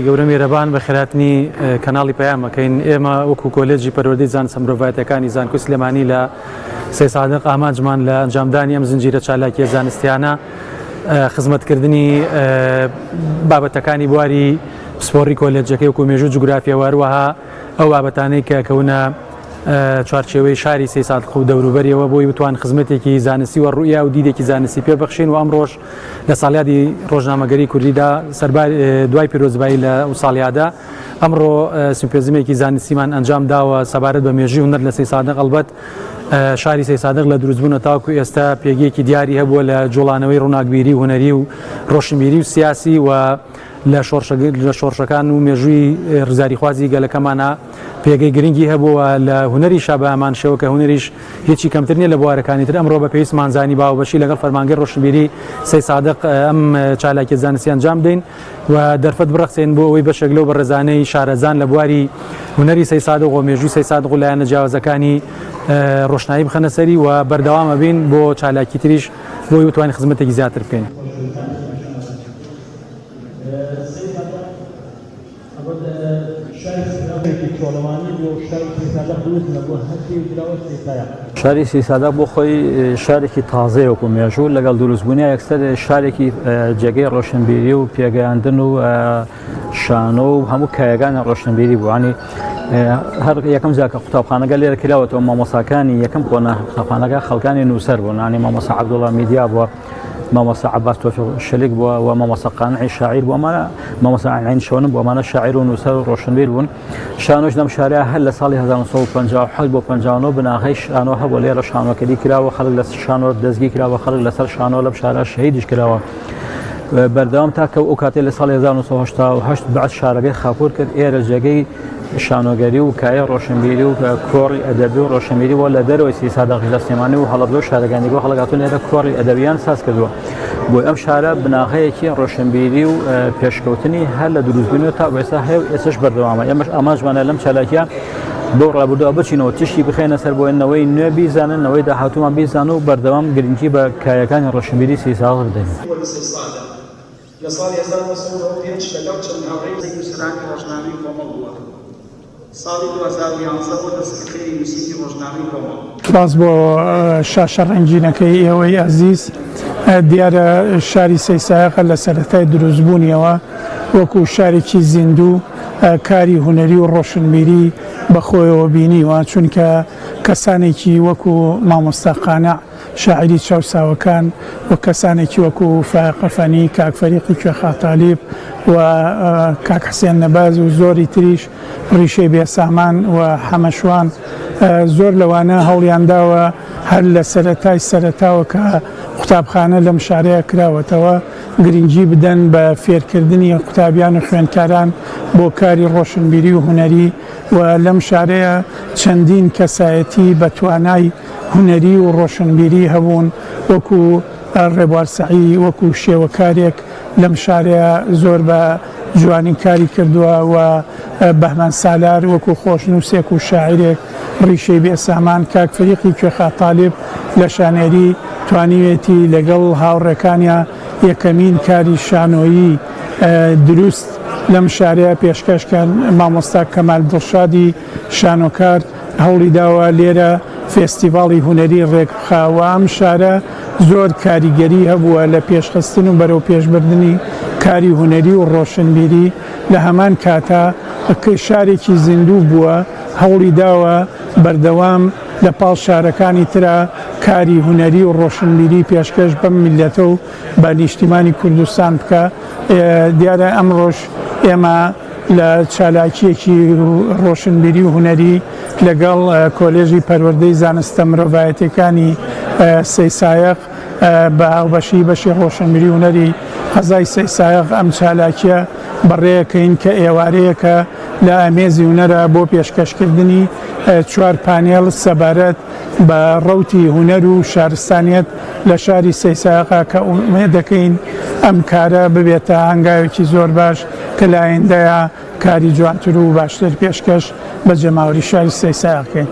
گەورە میێرەبان بە خێراتنی کەناڵی پەیامەکەین. ئێمە وەکو کۆلێجی پەروەردەی زانست مرۆڤایەتەکانی زانکۆی سلێمانی لە سێ سادق ئامانجمان لە ئەنجامدانی ئەم زنجیرە چالاکیە زانستیانە خزمەتکردنی بابەتەکانی بواری پسپۆڕی کۆلێجەکەی وەکو مێژوو جوگرافیا وهروەها ئەو بابەتانەی کە کەونە چوارچێوەی شاری سێ سادق و دەوروبەریەوە بۆی بتوان خزمەتێکی زانستی و ڕوئیا و دیدێکی زانستی پێبەخشین و ئەمڕۆژ لە ساڵیادی ڕۆژنامەگەری کوردیدا سەربار دوای پیرۆزبایی لە ساڵیادا ئەمڕۆ سیمپۆزیەمێکی زانستیمان ئەنجام داوە سەبارەت بە مێژووی هونەر لە سێ سادق. ئەلبەت شاری سێ سادق لە دروستبوونە تاوەکو ئێستا پێگەیەکی دیاری هەبووە لە جوڵانەوەی ڕووناکبیری و هونەری و ڕۆشنبیری و سیاسی و لە شۆڕشەکان و مێژووی ڕزاریخوازی گەلەکەمانە پێگەی گرنگی هەبووە لە هونەری شابەمان شێوە کە هونەریش هیچی کەمتر نیە لە بوارەکانی تر. ئەمڕۆ بە پێویستمانزانی باوبەشی لەگەڵ فەرمانگەی ڕۆشنبیری سێ سادق ئەم چالاکی زانستی ئەنجام دەین و دەرفەت بڕەخسێن بۆ ئەوەی بەشێک لەو بەڕێزانەی شارەزان لە بواری هونەری سێ سادق و مێژووی سێ سادق و لایەنە جیاوازەکانی ڕۆشنایی بخەنە سەری و بەردەوامە بین بۆ چالاکی تریش بۆی بتوانین خزمەتێکی زیاتر بکەین. شاری سێ سادق بۆ خۆی شارێکی تازەیە وەکو مێژوو لەگەڵ دروستبوونی یەکسەر شارێکی جێگەی ڕۆشنبیری و پێگەیاندن و شانۆ و هەموو کایەکانی ڕۆشنبیری بوو. ینی هەر یەکەم جا کە قوتابخانەکە لێرە کراوەتەوە مامۆساکانی یەکەم کۆنا قوتابخانەکە خەڵکانی نووسەر بوون. ینی مامۆسا عەبدوڵڵا میدیا بووە، مامۆسا عەباس تۆفیق شەلیک بووە و مامۆسا قانعی شاعیر بوو، ئەمانە مامۆسا عین شەونم بوو، ئەمانە شاعیر و نووسەر و ڕۆشنبیر بوون. شانۆش لەم شارەیە هەر لە ساڵی 1957 بۆ 59 بناغەی شانۆ هەبوو، لێرە شانۆکەری کراوە، خەڵک لە شانۆ دەستگیر کراوە، خەڵک لەسەر شانۆ لەم شارە شەهیدیش کراوە. بەردەوام تاکە ئەو کاتێ لە ساڵی 1970 بەعد شارەکەی خاپۆر کرد، ئێرە جێگەی شانۆگەری و کایە ڕۆشنبیری و کۆڕی ئەدەبی و ڕۆشنبیری وە لە دەرەوەی سێ سادق لە سلێمانی و هەڵەبجە و شارەکانی بۆ هەڵگاتون لێرە کۆڕی ئەدەبیان ساز کردووە. بۆ ئەم شارە بناغەیەکی ڕۆشنبیری و پێشکەوتنی هەر لە دروستبوونەوە تا ئێستا هەیە و ئێستاش بەردەوامە. ئێمەش ئاماژمانە لەم چالاکیە بۆ ڕابردووە بچینەوە تشتی بخێنە سەر بۆێنەوەی نوێ بیزانن، ئەوەی داهاتوومان بیزان و بەردەوام گرنگی بە کایەکانی ڕۆشنبیری سێ سادق بدەین. لە ساڵی 1995 لەگەڵ چەند هاوڕێی نووسەرانی ڕۆژنامەی کۆمەڵ بووە. ساڵی 2011 بۆ دەستگیری نووسینی ڕۆژنامەی کۆمەڵ. باز بۆ شاشە ڕەنگینەکەی ئێوەی ئەزیز، دیارە شاری سێ سادق لە سەرەتای دروستبوونیەوە وەکو شارێکی زیندوو کاری هونەری و ڕۆشنبیری بەخۆیەوە بینیوە، چونکە کەسانێکی وەکو مامۆستا قانع شاعری چاوساوەکان و کەسانێکی وەکو فاقەفەنی، کاک فەریقی کوێخاتالیب و کاک حسێن نەباز و زۆری تریش، ڕیشەی بێسامان و حەمەشوان زۆر لەوانە هەوڵیانداوە هەر لە سەرەتاوە کە قوتابخانە لەم شارەیە کراوەتەوە گرنگی بدەن بە فێرکردنی قوتابیان و خوێندکاران بۆ کاری ڕۆشنبیری و هونەری و لەم شارەیە چەندین کەسایەتی بە توانای هونەری و ڕۆشنبیری هەبوون، وەکو ڕێبوار سەعی وەکو شێوەکارێک لەم شارەیە زۆر بە جوانی کاری کردووە و بەهمان سالار وەکو خۆشنووسێک و شاعرێک ڕیشەی بێسامان، کاک فەریقی کوێخاتالیب لە شانێری توانیوێتی لەگەڵ هاوڕێکانیان یەکەمین کاری شانۆیی دروست لەم شارەیە پێشکەشکان. مامۆستا کەمال دڵشادی شانۆکار هەوڵی داوە لێرە فێستیڤاڵی هونەری ڕێکخاوە. ئەم شارە زۆر کاریگەری هەبووە لە پێشخستن و بەرەو پێشبردننی کاری هونەری و ڕۆشنبیری. لە هەمان کاتا شارێکی زیندوو بووە، هەوڵی داوە بەردەوام لە پاڵ شارەکانی ترە کاری هونەری و ڕۆشنبیری پێشکەش بەم میلەتە و بە نیشتیمانی کوردستان بکە. دیارە ئەمڕۆژ ئێمە لە چالاکیەکی ڕۆشنبیری و هونەری لەگەڵ کۆلێژی پەروەردەی زانستە مرۆڤایەتەکانی سێ سادق بە هاوبەشی بەشی ڕۆشنبیری و هونەری قەزای سێ سادق ئەم چالاکیە بەڕێیەکەین کە ئێوارەیەکە لە ئامێزی هونەرە بۆ پێشکەشکردنی 4 پانێڵ سەبارەت بە ڕەوتی هونەر و شارستانیەت لە شاری سێ سادق کە ئومێد دەکەین ئەم کارە ببێتە هەنگاوێکی زۆر باش کە لە ئایندەیە کاری جوانتر و باشتر پێشکەش بە جەماوەری شاری سەیسایەکەین.